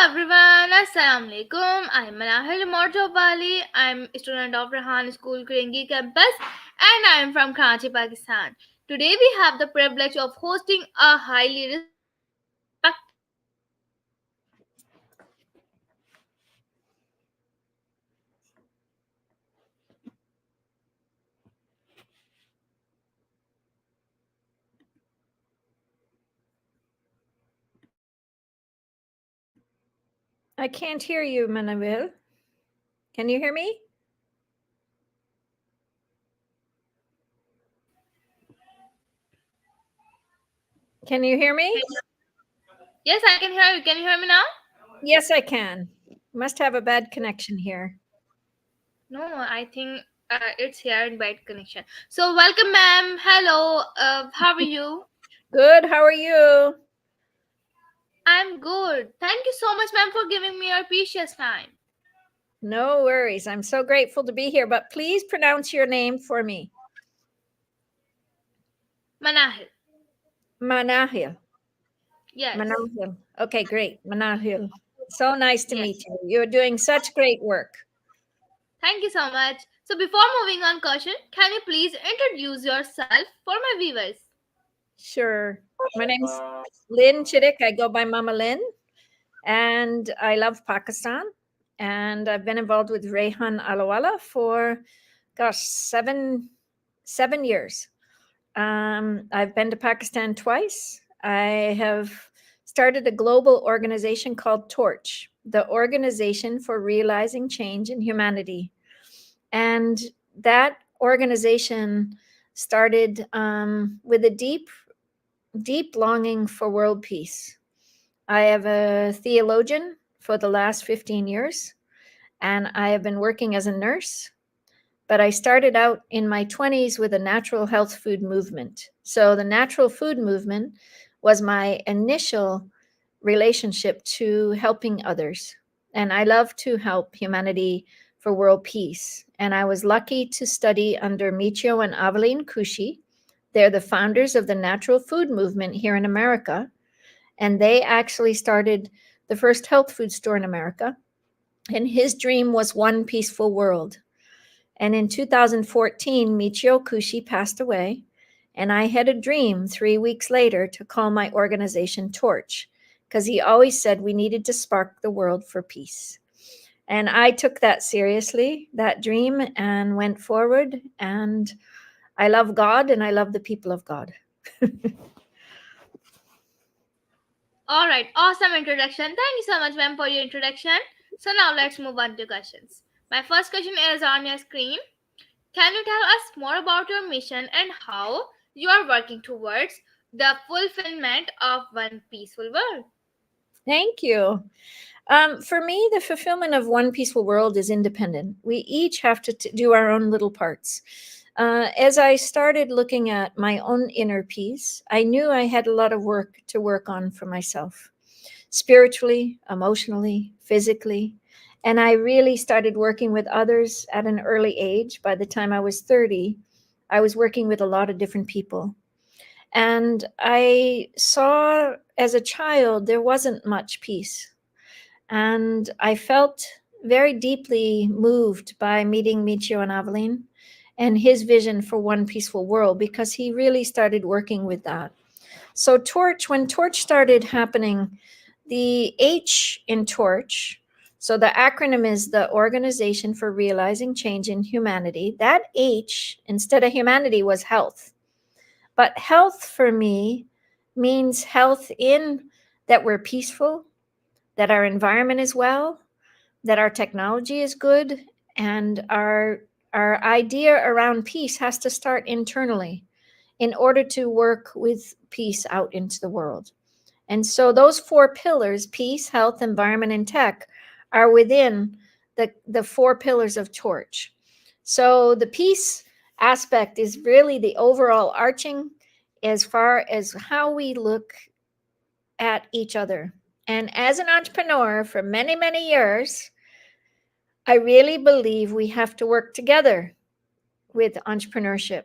everyone, Assalamu alaikum. I'm Manahil Morjobali. I'm a student of Rahan School, Kurengi campus, and I'm from Karachi, Pakistan. Today we have the privilege of hosting a highly respected I can't hear you, Manavil. Can you hear me? Can you hear me? Yes, I can hear you. Can you hear me now? Yes, I can. Must have a bad connection here. No, I think it's here in bad connection. So, welcome, ma'am. Hello. How are you? Good. How are you? I'm good. Thank you so much, ma'am, for giving me your precious time. No worries. I'm so grateful to be here, but please pronounce your name for me. Manahil. Manahil. Yes. Manahil. Okay, great. Manahil. So nice to meet Yes. you. You're doing such great work. Thank you so much. So before moving on, Kaushal, can you please introduce yourself for my viewers? Sure. My name's Lynn Chittick. I go by Mama Lynn, and I love Pakistan. And I've been involved with Rehan Alawala for, gosh, seven years. I've been to Pakistan twice. I have started a global organization called Torch, the Organization for Realizing Change in Humanity. And that organization started with a deep longing for world peace. I am a theologian for the last 15 years, and I have been working as a nurse, but I started out in my 20s with a natural health food movement. So the natural food movement was my initial relationship to helping others. And I love to help humanity for world peace. And I was lucky to study under Michio and Aveline Kushi. They're the founders of the natural food movement here in America. And they actually started the first health food store in America. And his dream was one peaceful world. And in 2014, Michio Kushi passed away, and I had a dream 3 weeks later to call my organization Torch, because he always said we needed to spark the world for peace. And I took that seriously, that dream, and went forward. And I love God and I love the people of God. All right, awesome introduction. Thank you so much, ma'am, for your introduction. So now let's move on to questions. My first question is on your screen. Can you tell us more about your mission and how you are working towards the fulfillment of one peaceful world? Thank you. For me, the fulfillment of one peaceful world is independent. We each have to do our own little parts. As I started looking at my own inner peace, I knew I had a lot of work to work on for myself, spiritually, emotionally, physically. And I really started working with others at an early age. By the time I was 30, I was working with a lot of different people. And I saw as a child there wasn't much peace. And I felt very deeply moved by meeting Michio and Aveline and his vision for one peaceful world, because he really started working with that. So when Torch started happening, the H in Torch, so the acronym is the Organization for Realizing Change in Humanity. That H instead of humanity was health. But health for me means health in that we're peaceful, that our environment is well, that our technology is good, and our idea around peace has to start internally in order to work with peace out into the world. And so those four pillars, peace, health, environment, and tech, are within the four pillars of Torch. So the peace aspect is really the overall arching as far as how we look at each other. And as an entrepreneur for many, many years, I really believe we have to work together with entrepreneurship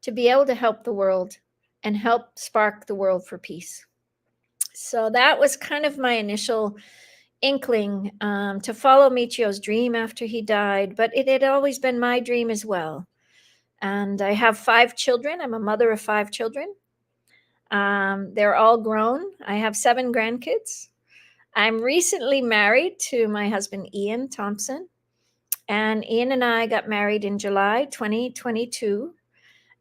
to be able to help the world and help spark the world for peace. So that was kind of my initial inkling to follow Michio's dream after he died, but it had always been my dream as well. And I have 5 children. I'm a mother of 5 children. They're all grown. I have 7 grandkids. I'm recently married to my husband, Ian Thompson. And Ian and I got married in July 2022.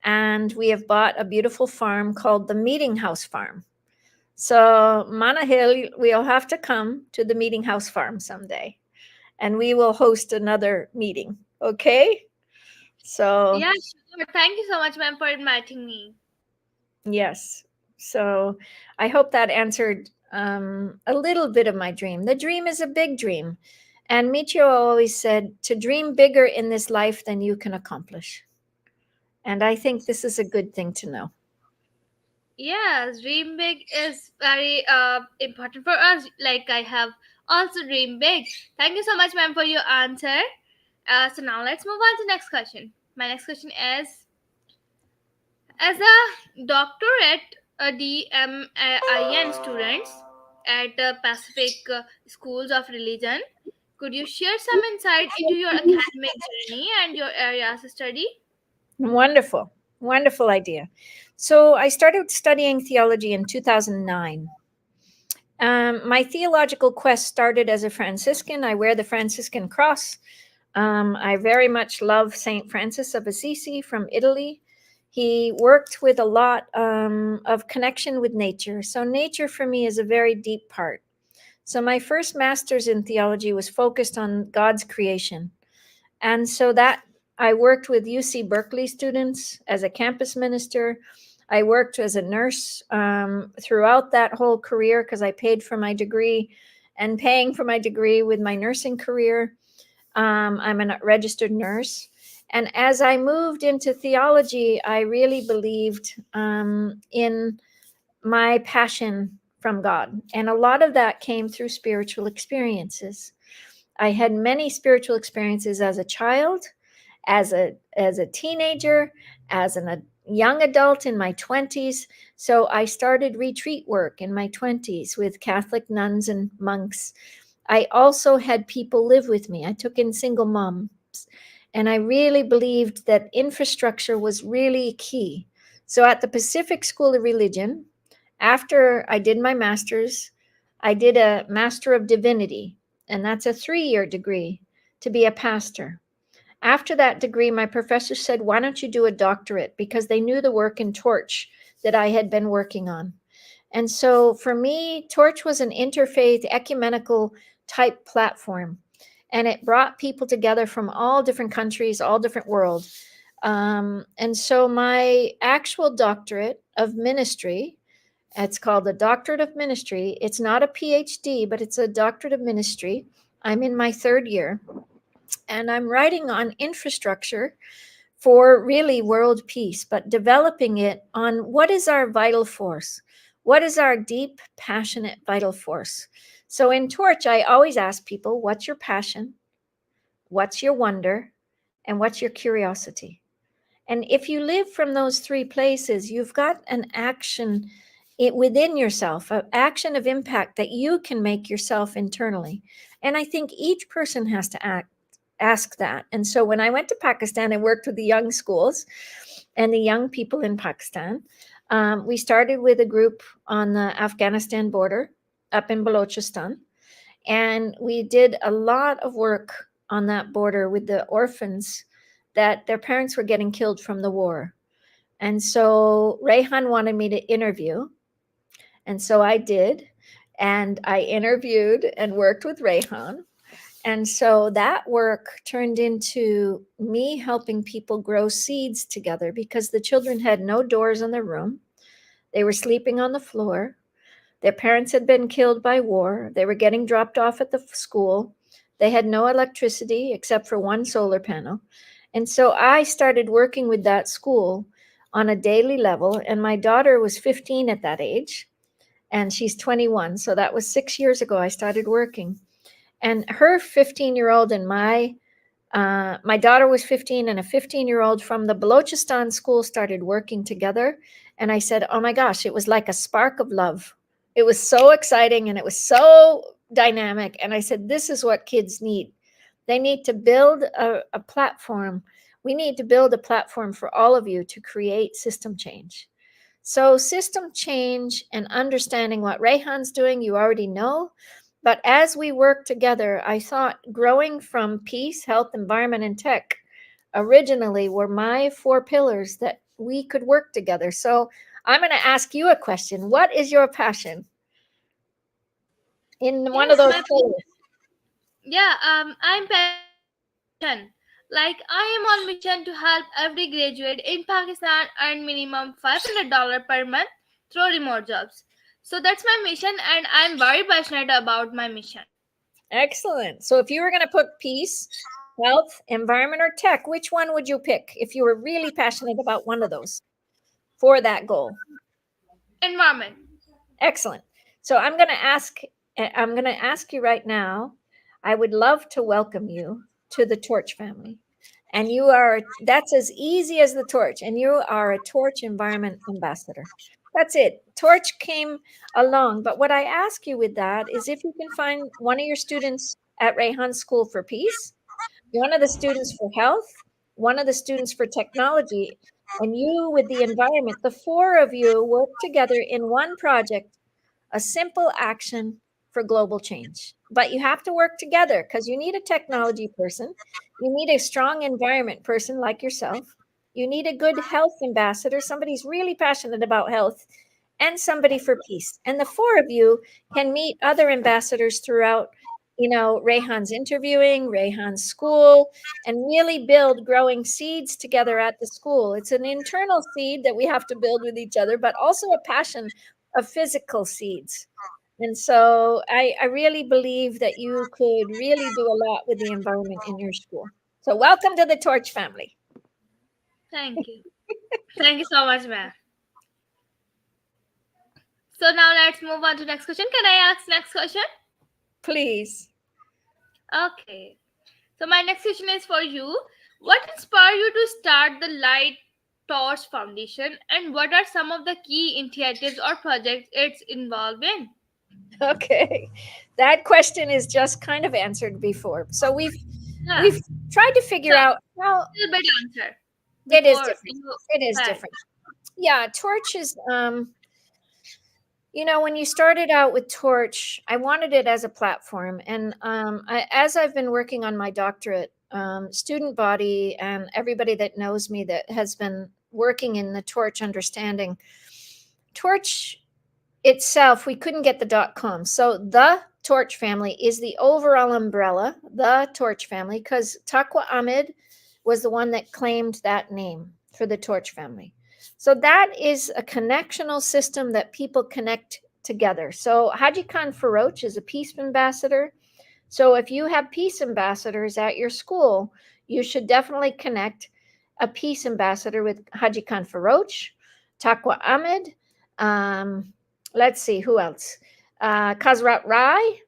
And we have bought a beautiful farm called the Meeting House Farm. So, Mana Hill, we'll have to come to the Meeting House Farm someday. And we will host another meeting. Okay? So, Yeah, sure. Thank you so much, ma'am, for inviting me. yes. So I hope that answered a little bit of my dream. The dream is a big dream. And Michio always said to dream bigger in this life than you can accomplish. And I think this is a good thing to know. Yes, dream big is very important for us. Like I have also dream big. Thank you so much, ma'am, for your answer. So now let's move on to next question. My next question is: as a doctorate DMIN students at the Pacific Schools of Religion, could you share some insight into your academic journey and your areas of study? Wonderful. Wonderful idea. So I started studying theology in 2009. My theological quest started as a Franciscan. I wear the Franciscan cross. I very much love St. Francis of Assisi from Italy. He worked with a lot of connection with nature. So, nature for me is a very deep part. So, my first master's in theology was focused on God's creation. And so that I worked with UC Berkeley students as a campus minister. I worked as a nurse throughout that whole career because I paid for my degree and paying for my degree with my nursing career. I'm a registered nurse. And as I moved into theology, I really believed in my passion from God. And a lot of that came through spiritual experiences. I had many spiritual experiences as a child, as a teenager, as a young adult in my 20s. So I started retreat work in my 20s with Catholic nuns and monks. I also had people live with me. I took in single moms. And I really believed that infrastructure was really key. So at the Pacific School of Religion, after I did my master's, I did a Master of Divinity, and that's a 3-year degree to be a pastor. After that degree, my professor said, why don't you do a doctorate? Because they knew the work in Torch that I had been working on. And so for me, Torch was an interfaith ecumenical type platform. And it brought people together from all different countries, all different worlds. And so my actual doctorate of ministry, it's called the Doctorate of Ministry. It's not a PhD, but it's a Doctorate of Ministry. I'm in my 3rd year. And I'm writing on infrastructure for really world peace, but developing it on what is our vital force? What is our deep, passionate vital force? So in Torch, I always ask people, what's your passion? What's your wonder? And what's your curiosity? And if you live from those 3 places, you've got an action within yourself, an action of impact that you can make yourself internally. And I think each person has to ask that. And so when I went to Pakistan, I worked with the young schools and the young people in Pakistan. We started with a group on the Afghanistan border up in Balochistan. And we did a lot of work on that border with the orphans that their parents were getting killed from the war. And so Rayhan wanted me to interview. And so I did. And I interviewed and worked with Rayhan. And so that work turned into me helping people grow seeds together because the children had no doors in their room. They were sleeping on the floor. Their parents had been killed by war. They were getting dropped off at the school. They had no electricity except for one solar panel. And so I started working with that school on a daily level. And my daughter was 15 at that age, and she's 21. So that was 6 years ago I started working. And her 15-year-old and my daughter was 15, and a 15-year-old from the Balochistan school started working together. And I said, oh my gosh, it was like a spark of love. It was so exciting, and it was so dynamic. And I said, this is what kids need. They need to build a platform. We need to build a platform for all of you to create system change. So, system change and understanding what Rehan's doing, you already know. But as we work together, I thought growing from peace, health, environment, and tech originally were my 4 pillars that we could work together. So, I'm going to ask you a question. What is your passion in one of Yes, those my pillars? yeah, I'm passion. Like I am on mission to help every graduate in Pakistan earn minimum $500 per month through remote jobs. So that's my mission, and I'm very passionate about my mission. Excellent. So, if you were going to put peace, health, environment, or tech, which one would you pick if you were really passionate about one of those for that goal? Environment. Excellent. So I'm going to ask you right now. I would love to welcome you to the Torch family. And that's as easy as the torch. And you are a Torch Environment Ambassador. That's it. Torch came along. But what I ask you with that is if you can find one of your students at Rehan School for Peace, one of the students for health, one of the students for technology, and you with the environment, the 4 of you work together in one project, a simple action for global change. But you have to work together because you need a technology person, you need a strong environment person like yourself, you need a good health ambassador, somebody who's really passionate about health, and somebody for peace. And the 4 of you can meet other ambassadors throughout, Rehan's interviewing, Rehan's school, and really build growing seeds together at the school. It's an internal seed that we have to build with each other, but also a passion of physical seeds. And so I really believe that you could really do a lot with the environment in your school. So welcome to the Torch family. Thank you. Thank you so much, ma'am. So now let's move on to next question. Can I ask next question? Please. Okay. So my next question is for you. What inspired you to start the Light Torch Foundation, and what are some of the key initiatives or projects it's involved in? Okay. That question is just kind of answered before. So we've Yeah. we've tried to figure So out how little bit answer it is before different. you It is right. different. Yeah, Torch is when you started out with Torch, I wanted it as a platform. And as I've been working on my doctorate, student body and everybody that knows me that has been working in the Torch understanding, Torch itself, we couldn't get the .com. So the Torch family is the overall umbrella, the Torch family, because Taqwa Ahmed was the one that claimed that name for the Torch family. So that is a connectional system that people connect together. So Haji Khan Faroch is a peace ambassador. So if you have peace ambassadors at your school, you should definitely connect a peace ambassador with Haji Khan Faroch, Taqwa Ahmed. Let's see, who else? Kazrat Rai.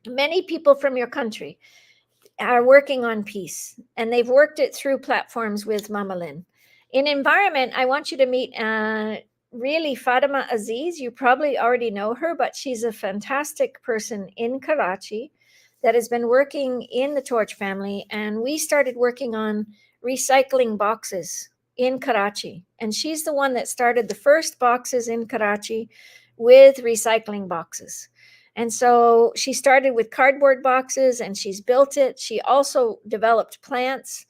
Many people from your country are working on peace, and they've worked it through platforms with Mama Lynn. In environment, I want you to meet really Fatima Aziz. You probably already know her, but she's a fantastic person in Karachi that has been working in the Torch family. And we started working on recycling boxes in Karachi. And she's the one that started the first boxes in Karachi with recycling boxes. And so she started with cardboard boxes and she's built it. She also developed plants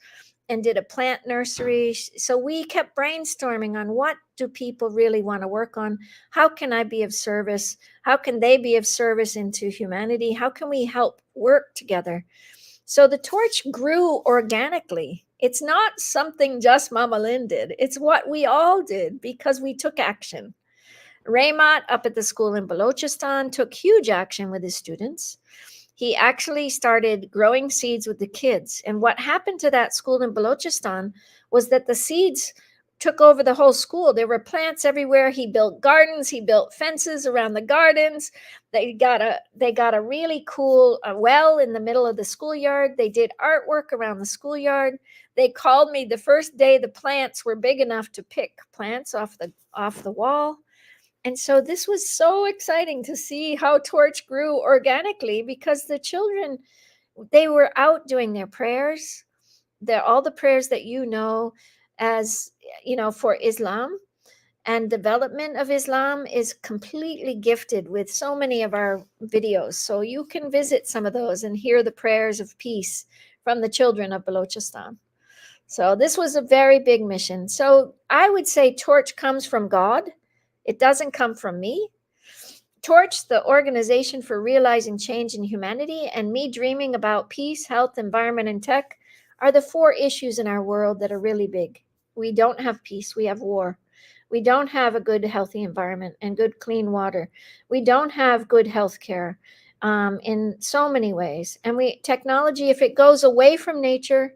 and did a plant nursery. So we kept brainstorming on what do people really want to work on? How can I be of service? How can they be of service into humanity? How can we help work together? So the Torch grew organically. It's not something just Mama Lynn did. It's what we all did because we took action. Raymat up at the school in Balochistan took huge action with his students. He actually started growing seeds with the kids. And what happened to that school in Balochistan was that the seeds took over the whole school. There were plants everywhere. He built gardens. He built fences around the gardens. They got a really cool well in the middle of the schoolyard. They did artwork around the schoolyard. They called me the first day the plants were big enough to pick plants off the wall. And so this was so exciting to see how Torch grew organically, because the children, they were out doing their prayers, all the prayers that as for Islam and development of Islam is completely gifted with so many of our videos. So you can visit some of those and hear the prayers of peace from the children of Balochistan. So this was a very big mission. So I would say Torch comes from God. It doesn't come from me. Torch, the organization for realizing change in humanity, and me dreaming about peace, health, environment, and tech are the 4 issues in our world that are really big. We don't have peace, we have war. We don't have a good, healthy environment and good, clean water. We don't have good health care in so many ways. And technology, if it goes away from nature,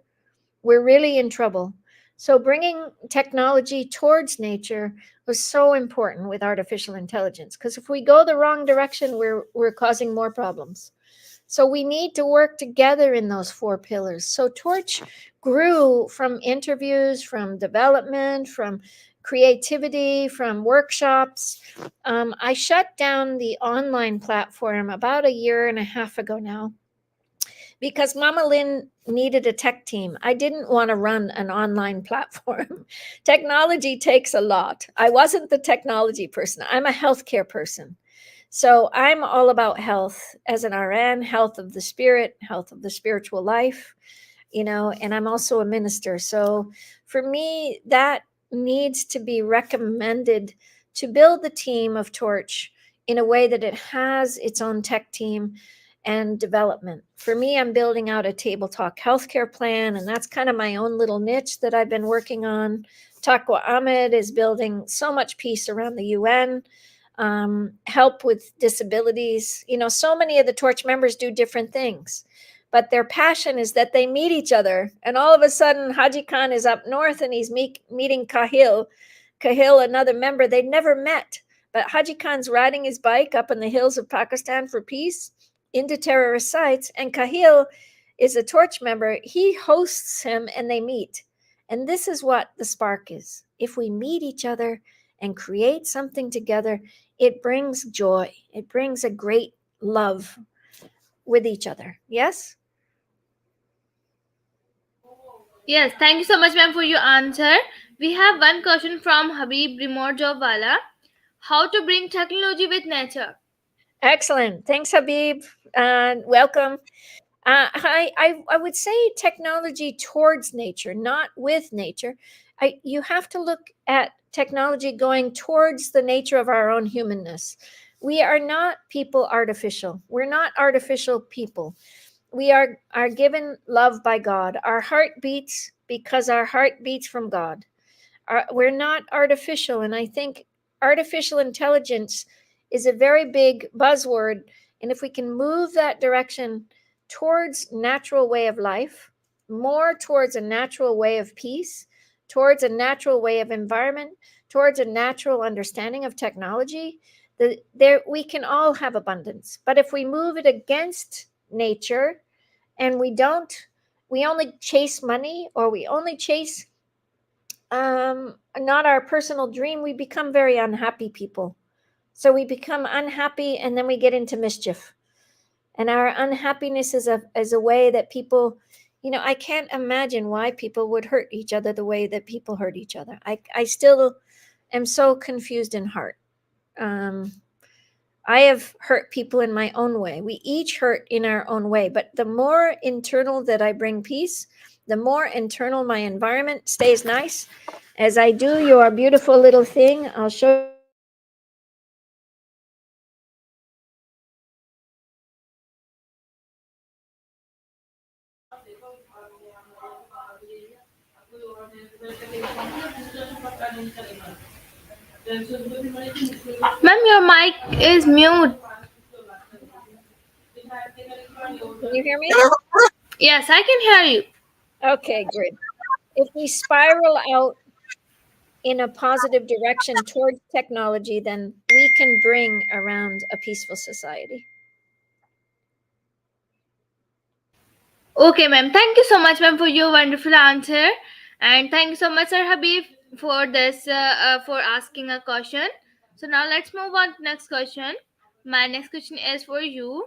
we're really in trouble. So bringing technology towards nature was so important with artificial intelligence, because if we go the wrong direction, we're causing more problems. So we need to work together in those 4 pillars. So Torch grew from interviews, from development, from creativity, from workshops. I shut down the online platform about a year and a half ago now, because Mama Lynn needed a tech team. I didn't want to run an online platform. Technology takes a lot. I wasn't the technology person. I'm a healthcare person. So I'm all about health as an RN, health of the spirit, health of the spiritual life, and I'm also a minister. So for me, that needs to be recommended to build the team of Torch in a way that it has its own tech team and development. For me, I'm building out a Table Talk healthcare plan, and that's kind of my own little niche that I've been working on. Taqwa Ahmed is building so much peace around the UN, help with disabilities. So many of the Torch members do different things, but their passion is that they meet each other. And all of a sudden, Haji Khan is up north and he's meeting Kahil, another member they'd never met. But Haji Khan's riding his bike up in the hills of Pakistan for peace into terrorist sites, and Kahil is a Torch member. He hosts him and they meet. And this is what the spark is. If we meet each other and create something together, it brings joy. It brings a great love with each other. Yes? Yes, thank you so much, ma'am, for your answer. We have one question from Habib Rimorjawala. How to bring technology with nature? Excellent. Thanks, Habib. Welcome. I would say technology towards nature, not with nature. You have to look at technology going towards the nature of our own humanness. We are not people artificial. We're not artificial people. We are given love by God. Our heart beats because our heart beats from God. We're not artificial. And I think artificial intelligence is a very big buzzword. And if we can move that direction towards natural way of life, more towards a natural way of peace, towards a natural way of environment, towards a natural understanding of technology, we can all have abundance. But if we move it against nature and we only chase money, or we only chase not our personal dream, we become very unhappy people. So we become unhappy and then we get into mischief. And our unhappiness is a way that people, I can't imagine why people would hurt each other the way that people hurt each other. I still am so confused in heart. I have hurt people in my own way. We each hurt in our own way. But the more internal that I bring peace, the more internal my environment stays nice. As I do your beautiful little thing, I'll show Ma'am, your mic is mute. Can you hear me? Yes, I can hear you. Okay, good. If we spiral out in a positive direction towards technology, then we can bring around a peaceful society. Okay, ma'am. Thank you so much, ma'am, for your wonderful answer. And thank you so much, Sir Habib, for this, for asking a question. So now let's move on to next question. My next question is for you.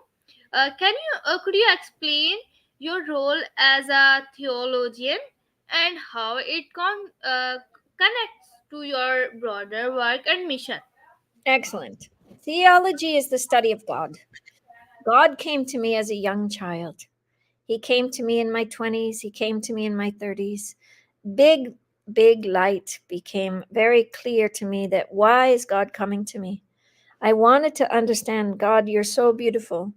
Could you explain your role as a theologian and how it connects to your broader work and mission? Excellent. Theology is the study of God. God came to me as a young child. He came to me in my 20s. He came to me in my 30s. Big, big light became very clear to me that why is God coming to me? I wanted to understand God, you're so beautiful.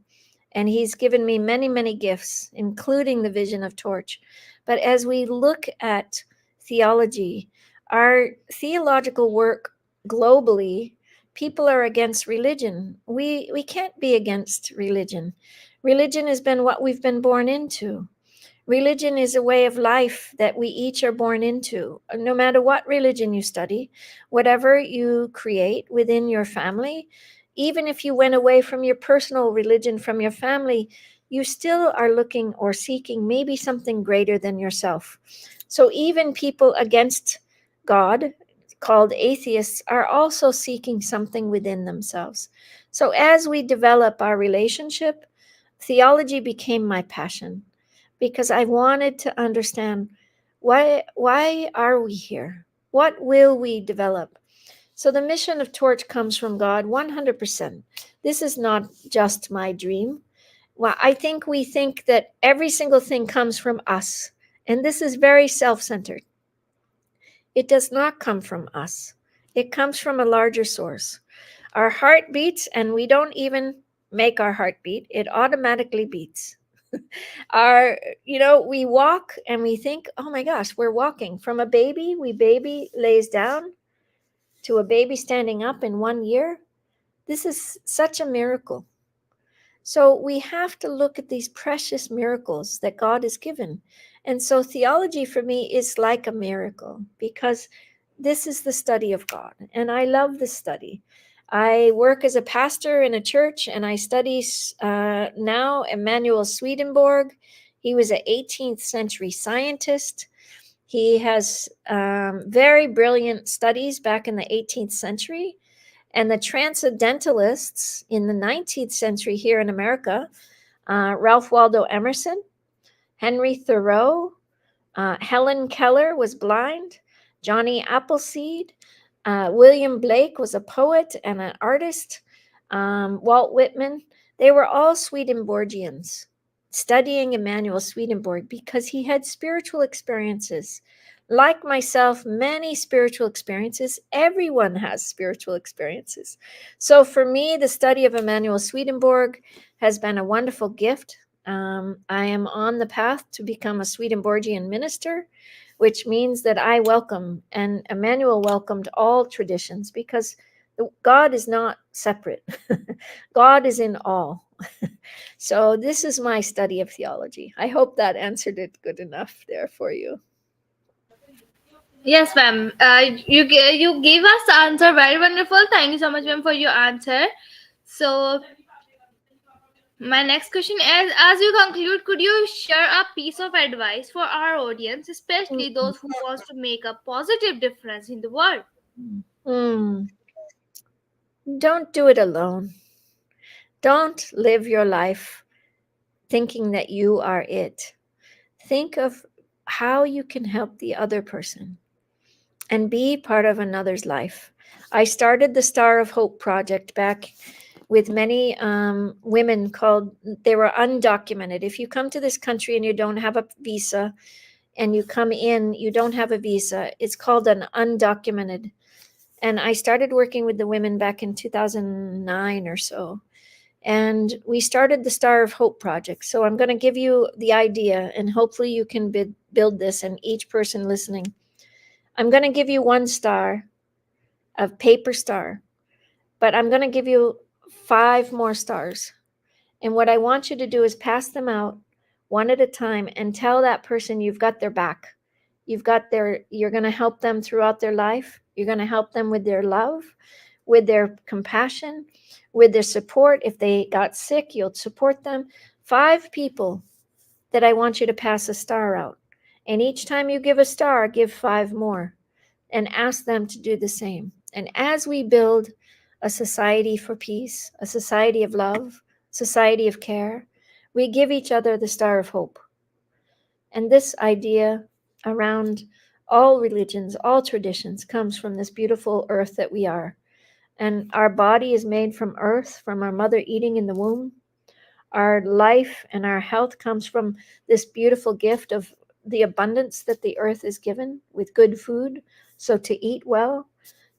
And He's given me many, many gifts, including the vision of Torch. But as we look at theology, our theological work globally, people are against religion. We can't be against religion. Religion has been what we've been born into. Religion is a way of life that we each are born into. No matter what religion you study, whatever you create within your family, even if you went away from your personal religion, from your family, you still are looking or seeking maybe something greater than yourself. So even people against God, called atheists, are also seeking something within themselves. So as we develop our relationship, theology became my passion because I wanted to understand why are we here? What will we develop? So the mission of Torch comes from God 100%. This is not just my dream. Well, I think we think that every single thing comes from us, and this is very self-centered. It does not come from us. It comes from a larger source. Our heart beats, and we don't even make our heart beat. It automatically beats. Our, we walk and we think, oh my gosh, we're walking from a baby. Baby lays down to a baby standing up in 1 year. This is such a miracle. So we have to look at these precious miracles that God has given. And so theology for me is like a miracle because this is the study of God. And I love this study. I work as a pastor in a church and I study now Emanuel Swedenborg. He was an 18th century scientist. He has very brilliant studies back in the 18th century. And the transcendentalists in the 19th century here in America, Ralph Waldo Emerson, Henry Thoreau, Helen Keller was blind, Johnny Appleseed, William Blake was a poet and an artist, Walt Whitman, they were all Swedenborgians, studying Emanuel Swedenborg because he had spiritual experiences. Like myself, many spiritual experiences. Everyone has spiritual experiences. So for me, the study of Emanuel Swedenborg has been a wonderful gift. I am on the path to become a Swedenborgian minister, which means that I welcome, and Emmanuel welcomed all traditions because God is not separate. God is in all. So this is my study of theology. I hope that answered it good enough there for you. Yes, ma'am. You gave us the answer very wonderful. Thank you so much, ma'am, for your answer. So my next question is: as you conclude, could you share a piece of advice for our audience, especially those who wants to make a positive difference in the world? Mm. Don't do it alone. Don't live your life thinking that you are it. Think of how you can help the other person and be part of another's life. I started the Star of Hope project back with many women they were undocumented. If you come to this country and you don't have a visa and you come in, you don't have a visa, it's called an undocumented. And I started working with the women back in 2009 or so. And we started the Star of Hope project. So I'm going to give you the idea, and hopefully you can build this, and each person listening. I'm going to give you one star, a paper star, but I'm going to give you 5 more stars. And what I want you to do is pass them out one at a time and tell that person you've got their back. You're going to help them throughout their life. You're going to help them with their love, with their compassion, with their support. If they got sick, you'll support them. 5 people that I want you to pass a star out. And each time you give a star, give 5 more and ask them to do the same. And as we build a society for peace, a society of love, society of care. We give each other the star of hope. And this idea around all religions, all traditions, comes from this beautiful earth that we are. And our body is made from earth, from our mother eating in the womb. Our life and our health comes from this beautiful gift of the abundance that the earth is given with good food. So to eat well,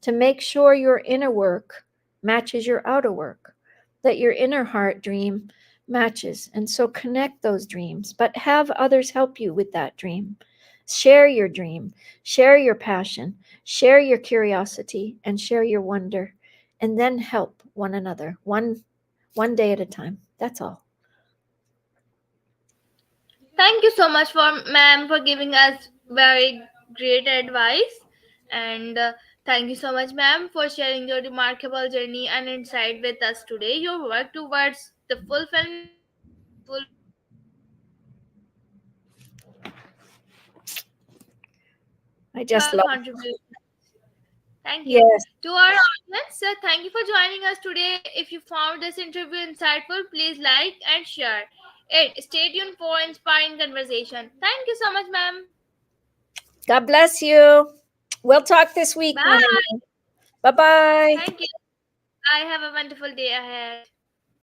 to make sure your inner work matches your outer work, that your inner heart dream matches. And so connect those dreams, but have others help you with that dream. Share your dream, share your passion, share your curiosity, and share your wonder, and then help one another, one day at a time. That's all. Thank you so much, for ma'am, for giving us very great advice. And thank you so much, ma'am, for sharing your remarkable journey and insight with us today. Your work towards the fulfillment of meaningful I just love. contribution. Thank you. Yes. To our audience, thank you for joining us today. If you found this interview insightful, please like and share it. Stay tuned for inspiring conversation. Thank you so much, ma'am. God bless you. We'll talk this week, Bye. Mahima. Bye bye. Thank you. I have a wonderful day ahead.